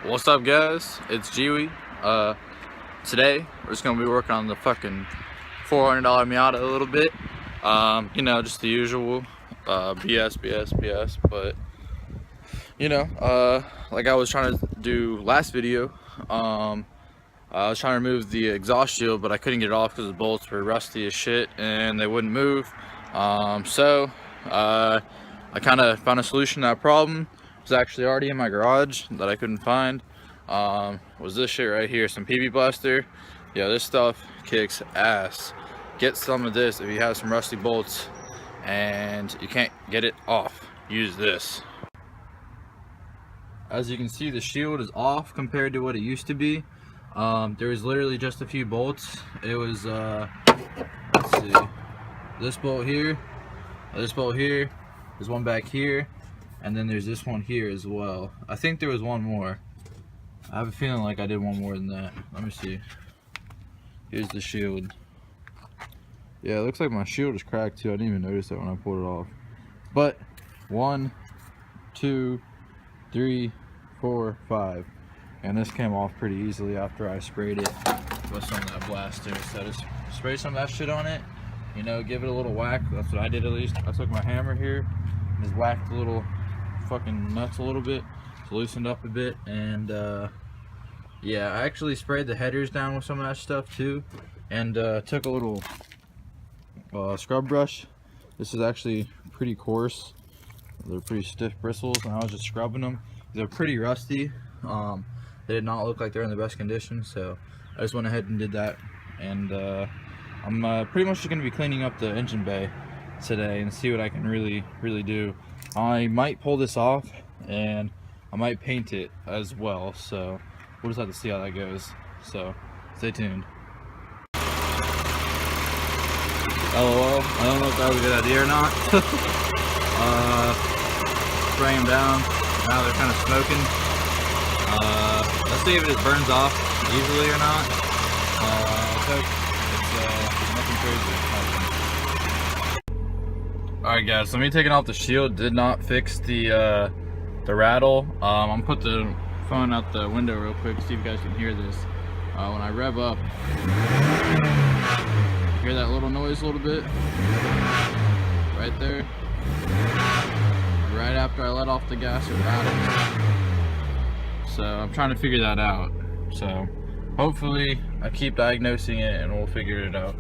What's up, guys? It's Jiwi. Today we're just gonna be working on the fucking $400 Miata a little bit. You know, just the usual BS. But like I was trying to do last video, I was trying to remove the exhaust shield, but I couldn't get it off because the bolts were rusty as shit and they wouldn't move. I kind of found a solution to that problem. It was actually already in my garage that I couldn't find. Was this shit right here, some PB Blaster. Yeah, this stuff kicks ass. Get some of this if you have some rusty bolts and you can't get it off. Use this. As you can see, the shield is off compared to what it used to be. There was literally just a few bolts. It was let's see, this bolt here, there's one back here, and then there's this one here as well. I think there was one more. I have a feeling like I did one more than that. Let me see. Here's the shield. Yeah, it looks like my shield is cracked too. I didn't even notice that when I pulled it off. But 1, 2, 3, 4, 5. And this came off pretty easily after I sprayed it with some of that blaster. So just spray some of that shit on it, you know, give it a little whack. That's what I did at least. I took my hammer here and just whacked the little fucking nuts a little bit, so loosened up a bit. And yeah, I actually sprayed the headers down with some of that stuff too, and took a little scrub brush. This is actually pretty coarse. They're pretty stiff bristles, and I was just scrubbing them. They're pretty rusty. They did not look like they're in the best condition, so I just went ahead and did that. And I'm pretty much just going to be cleaning up the engine bay today and see what I can really do. I might pull this off and I might paint it as well, so we'll just have to see how that goes. So stay tuned. LOL, I don't know if that was a good idea or not. Spraying them down, now they're kind of smoking. Let's see if it just burns off easily or not. It's nothing crazy. Alright guys, so me taking off the shield did not fix the rattle. I'm gonna put the phone out the window real quick, see if you guys can hear this. When I rev up, hear that little noise a little bit? Right there. Right after I let off the gas, it rattles. So I'm trying to figure that out. So hopefully I keep diagnosing it and we'll figure it out.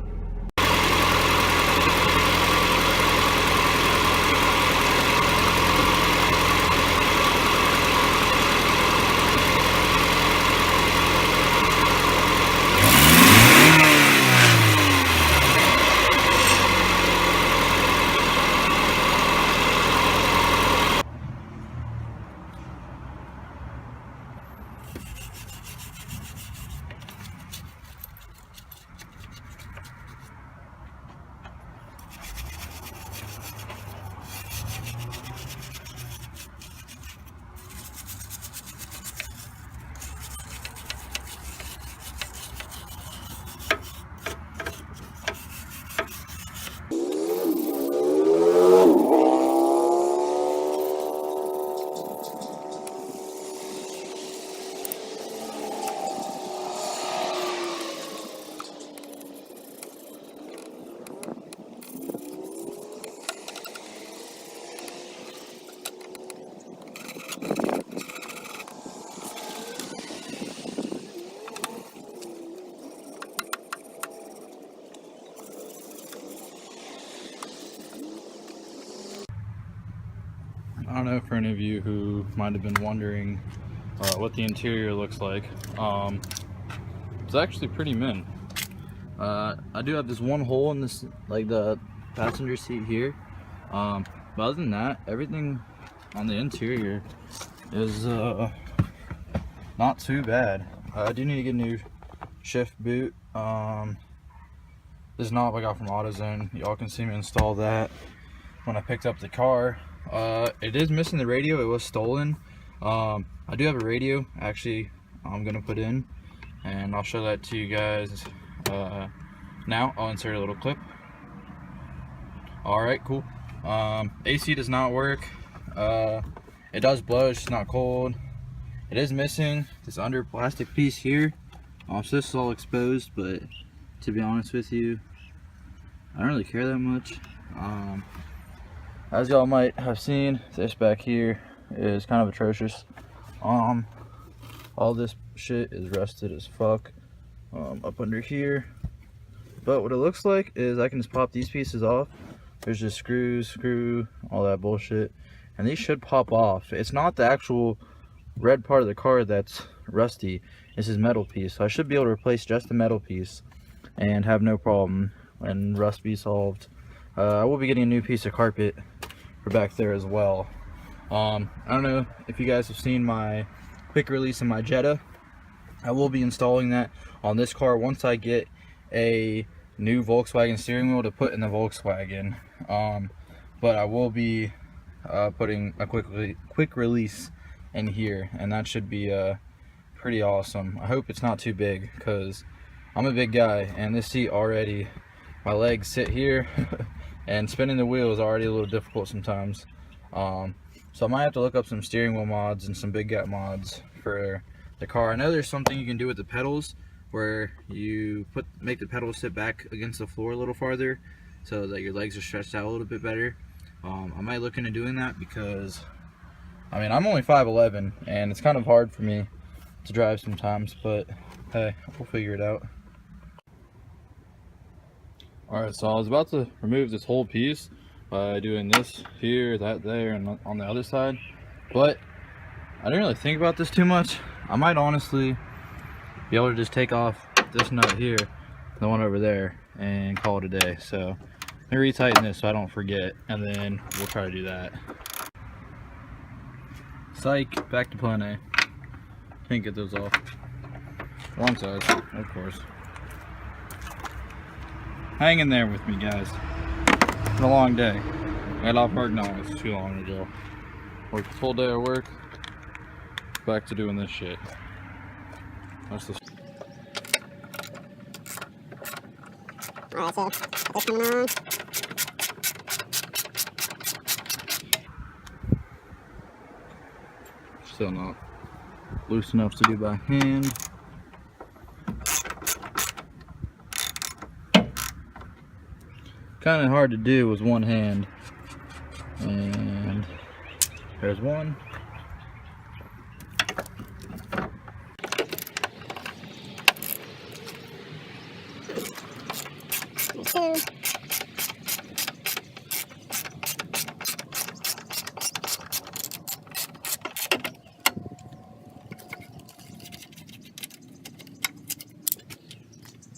I don't know for any of you who might have been wondering what the interior looks like. It's actually pretty min. I do have this one hole in this, like the passenger seat here. But other than that, everything on the interior is not too bad. I do need to get a new shift boot. This knob I got from AutoZone. Y'all can see me install that when I picked up the car. It is missing the radio. It was stolen. I do have a radio actually I'm gonna put in, and I'll show that to you guys now. I'll insert a little clip. Alright, cool. AC does not work. It does blow, it's just not cold. It is missing this under plastic piece here. So this is all exposed, but to be honest with you, I don't really care that much. As y'all might have seen, this back here is kind of atrocious. All this shit is rusted as fuck up under here. But what it looks like is I can just pop these pieces off. There's just screw, all that bullshit. And these should pop off. It's not the actual red part of the car that's rusty. It's this metal piece. So I should be able to replace just the metal piece and have no problem and rust be solved. I will be getting a new piece of carpet for back there as well. I don't know if you guys have seen my quick release in my Jetta. I will be installing that on this car once I get a new Volkswagen steering wheel to put in the Volkswagen. But I will be putting a quick release in here, and that should be pretty awesome. I hope it's not too big, because I'm a big guy, and this seat already, my legs sit here and spinning the wheel is already a little difficult sometimes. So I might have to look up some steering wheel mods and some big gap mods for the car. I know there's something you can do with the pedals where you make the pedals sit back against the floor a little farther so that your legs are stretched out a little bit better. I might look into doing that because, I mean, I'm only 5'11", and it's kind of hard for me to drive sometimes, but hey, we'll figure it out. Alright, so I was about to remove this whole piece by doing this here, that there, and on the other side, but I didn't really think about this too much. I might honestly be able to just take off this nut here, the one over there, and call it a day. So let me retighten this so I don't forget, and then we'll try to do that. Psych, back to plan A. Can't get those off. Wrong size, of course. Hang in there with me, guys. It's been a long day. I got off work now, it's too long ago. Worked a full day of work. Back to doing this shit. That's the Alright, so this coming on. still not loose enough to do by hand. Kind of hard to do with one hand. And there's one. Two.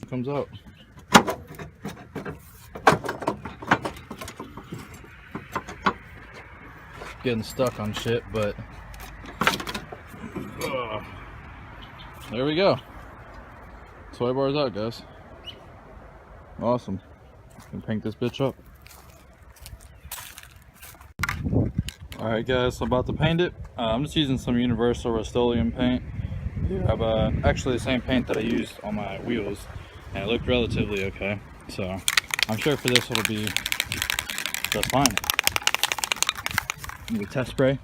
Comes out. Getting stuck on shit, but there we go. Sway bars out, guys. Awesome. Can paint this bitch up. Alright guys, so I'm about to paint it. I'm just using some Universal Rust-Oleum paint. I have actually the same paint that I used on my wheels, and it looked relatively okay. So I'm sure for this it'll be just fine. Need a test spray.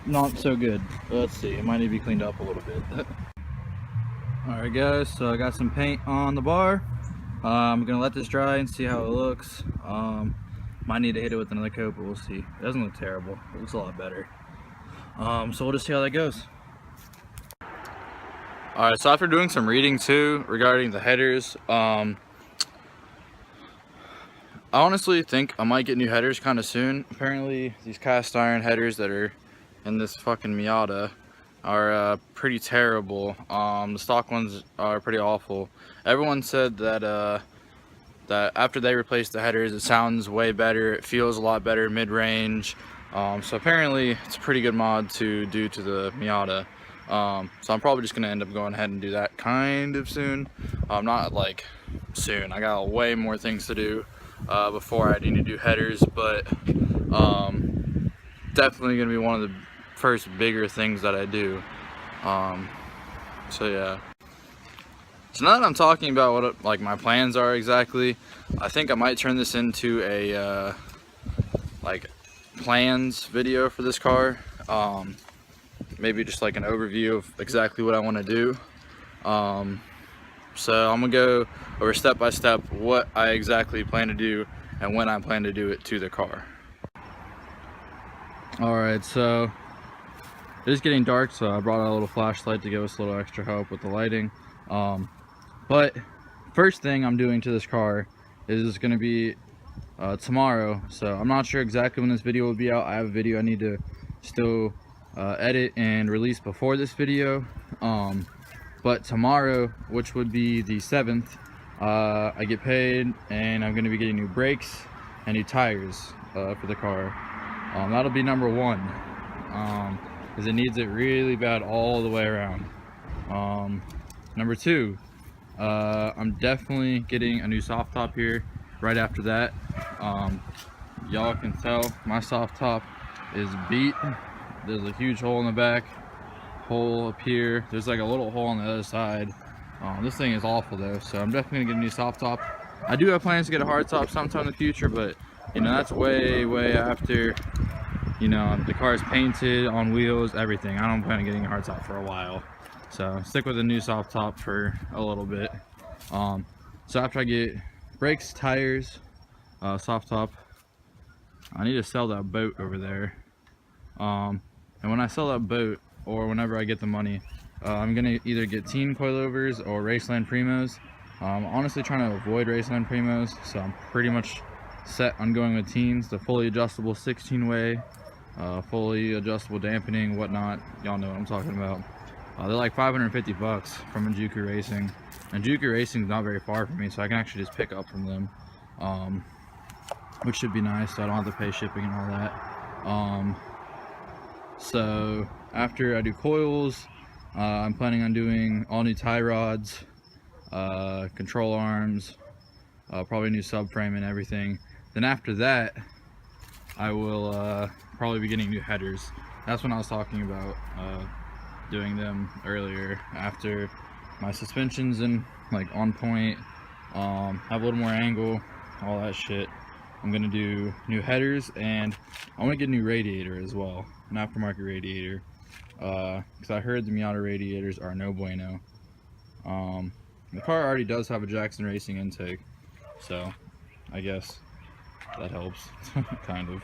Not so good. Let's see, it might need to be cleaned up a little bit. Alright guys, so I got some paint on the bar. I'm gonna let this dry and see how it looks. Might need to hit it with another coat, but we'll see. It doesn't look terrible. It looks a lot better. So we'll just see how that goes. Alright, so after doing some reading too regarding the headers, I honestly think I might get new headers kind of soon. Apparently these cast iron headers that are in this fucking Miata are pretty terrible. The stock ones are pretty awful. Everyone said that that after they replaced the headers, it sounds way better, it feels a lot better mid-range. So apparently it's a pretty good mod to do to the Miata. So I'm probably just gonna end up going ahead and do that kind of soon. Not like soon, I got way more things to do before I need to do headers, but definitely gonna be one of the first bigger things that I do. So yeah. So now that I'm talking about what like my plans are exactly, I think I might turn this into a like plans video for this car. Maybe just like an overview of exactly what I want to do. So I'm gonna go over step by step what I exactly plan to do and when I plan to do it to the car. Alright, so it is getting dark, so I brought out a little flashlight to give us a little extra help with the lighting. But first thing I'm doing to this car is going to be tomorrow. So I'm not sure exactly when this video will be out. I have a video I need to still edit and release before this video. But tomorrow, which would be the 7th, I get paid and I'm going to be getting new brakes and new tires for the car. That'll be number one, because it needs it really bad all the way around. Number two, I'm definitely getting a new soft top here right after that. Y'all can tell my soft top is beat. There's a huge hole in the back, hole up here. There's like a little hole on the other side. This thing is awful though, so I'm definitely gonna get a new soft top. I do have plans to get a hard top sometime in the future, but you know, that's way after, you know, the car is painted, on wheels, everything. I don't plan on getting a hard top for a while, so stick with the new soft top for a little bit. So after I get brakes, tires, soft top, I need to sell that boat over there. And when I sell that boat, or whenever I get the money, I'm gonna either get teen coilovers or Raceland Primos. I'm honestly trying to avoid Raceland Primos, so I'm pretty much set on going with teens. The fully adjustable 16-way, fully adjustable dampening, whatnot. Y'all know what I'm talking about. They're like 550 bucks from Juku Racing, and Juku Racing is not very far from me, so I can actually just pick up from them, which should be nice, so I don't have to pay shipping and all that. So after I do coils, I'm planning on doing all new tie rods, control arms, probably new subframe and everything. Then after that, I will probably be getting new headers. That's when I was talking about doing them earlier. After my suspension's in like on point, have a little more angle, all that shit, I'm gonna do new headers, and I want to get a new radiator as well, an aftermarket radiator, because I heard the Miata radiators are no bueno. The car already does have a Jackson Racing intake, so I guess that helps. Kind of.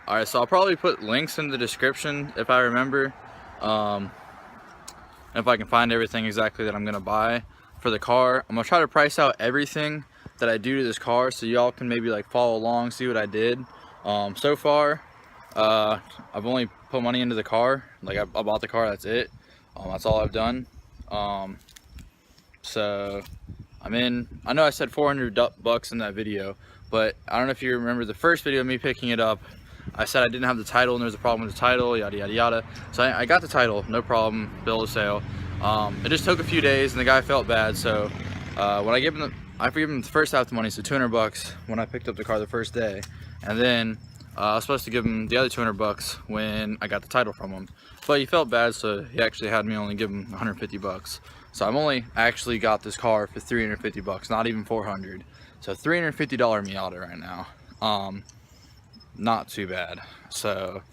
Alright, so I'll probably put links in the description if I remember, if I can find everything exactly that I'm gonna buy for the car. I'm gonna try to price out everything that I do to this car, so y'all can maybe like follow along, see what I did. So far, I've only put money into the car. Like I bought the car, that's it. That's all I've done. So I know I said 400 bucks in that video, but I don't know if you remember the first video of me picking it up. I said I didn't have the title and there was a problem with the title, yada yada yada. So I got the title, no problem, bill of sale. It just took a few days and the guy felt bad, so when I forgave him the first half of the money, so 200 bucks when I picked up the car the first day, and then I was supposed to give him the other 200 bucks when I got the title from him, but he felt bad, so he actually had me only give him 150 bucks. So I'm only actually got this car for 350 bucks, not even 400. So $350 Miata right now. Not too bad. So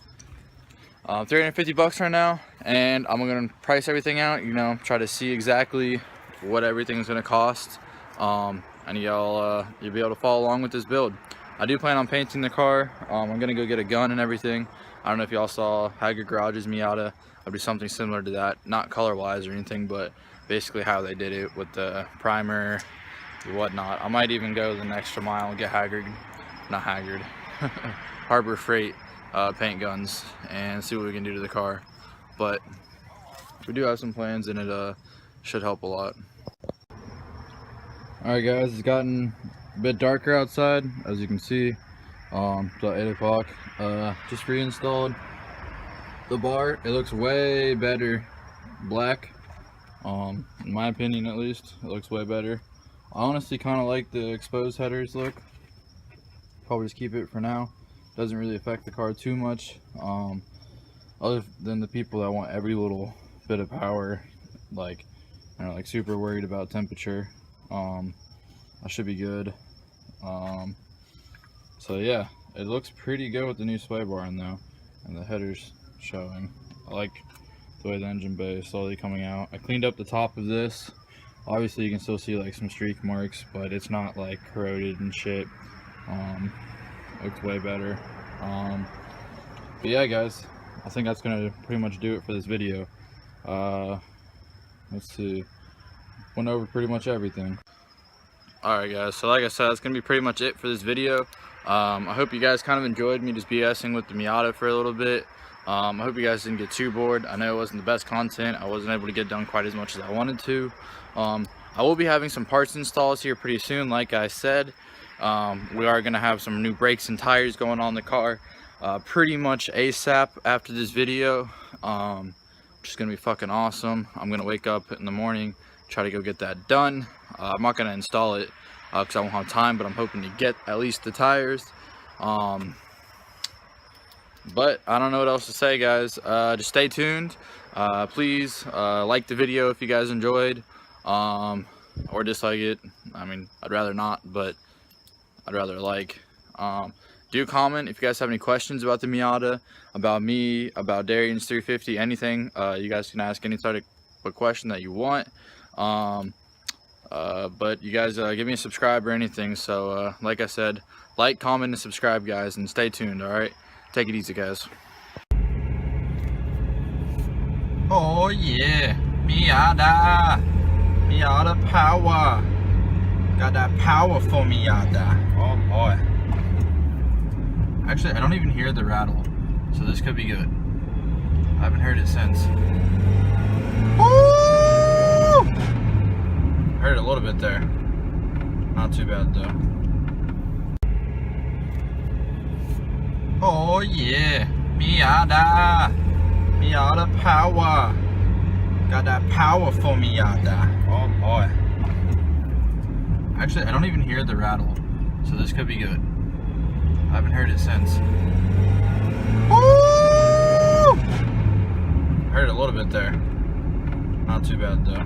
350 bucks right now, and I'm gonna price everything out, you know, try to see exactly what everything's gonna cost, and y'all you'll be able to follow along with this build. I do plan on painting the car. I'm gonna go get a gun and everything. I don't know if y'all saw Haggard Garage's Miata. I'll do something similar to that, not color wise or anything, but basically how they did it with the primer and whatnot. I might even go the extra mile and get Harbor Freight paint guns and see what we can do to the car. But we do have some plans, and it should help a lot. Alright guys, it's gotten a bit darker outside, as you can see. It's about 8 o'clock. Just reinstalled the bar. It looks way better black, in my opinion at least. It looks way better. I honestly kind of like the exposed headers look. Probably just keep it for now. Doesn't really affect the car too much, other than the people that want every little bit of power, like, you know, like super worried about temperature. I should be good. So yeah, it looks pretty good with the new sway bar in though, and the header's showing. I like the way the engine bay is slowly coming out. I cleaned up the top of this. Obviously you can still see like some streak marks, but it's not like corroded and shit. Looks way better. But yeah guys, I think that's gonna pretty much do it for this video. Let's see, went over pretty much everything. Alright guys, so like I said, that's gonna be pretty much it for this video. I hope you guys kind of enjoyed me just BSing with the Miata for a little bit. I hope you guys didn't get too bored. I know it wasn't the best content. I wasn't able to get done quite as much as I wanted to. I will be having some parts installs here pretty soon, like I said. We are gonna have some new brakes and tires going on the car pretty much ASAP after this video, which is gonna be fucking awesome. I'm gonna wake up in the morning, try to go get that done. I'm not gonna install it because I won't have time, but I'm hoping to get at least the tires. But I don't know what else to say, guys. Just stay tuned. Please like the video if you guys enjoyed, or dislike it. I mean, I'd rather not, but I'd rather like. Do comment if you guys have any questions about the Miata, about me, about Darian's 350, anything. You guys can ask any sort of question that you want. But you guys give me a subscribe or anything. So like I said, like, comment, and subscribe, guys, and stay tuned. All right, take it easy, guys. Oh yeah, Miata power. Got that powerful Miata. Oh boy. Actually, I don't even hear the rattle, so this could be good. I haven't heard it since. Woo! Heard it a little bit there. Not too bad though. Oh yeah, Miata power. Got that powerful Miata. Oh boy. Actually, I don't even hear the rattle, so this could be good. I haven't heard it since. Woo! Heard it a little bit there. Not too bad though.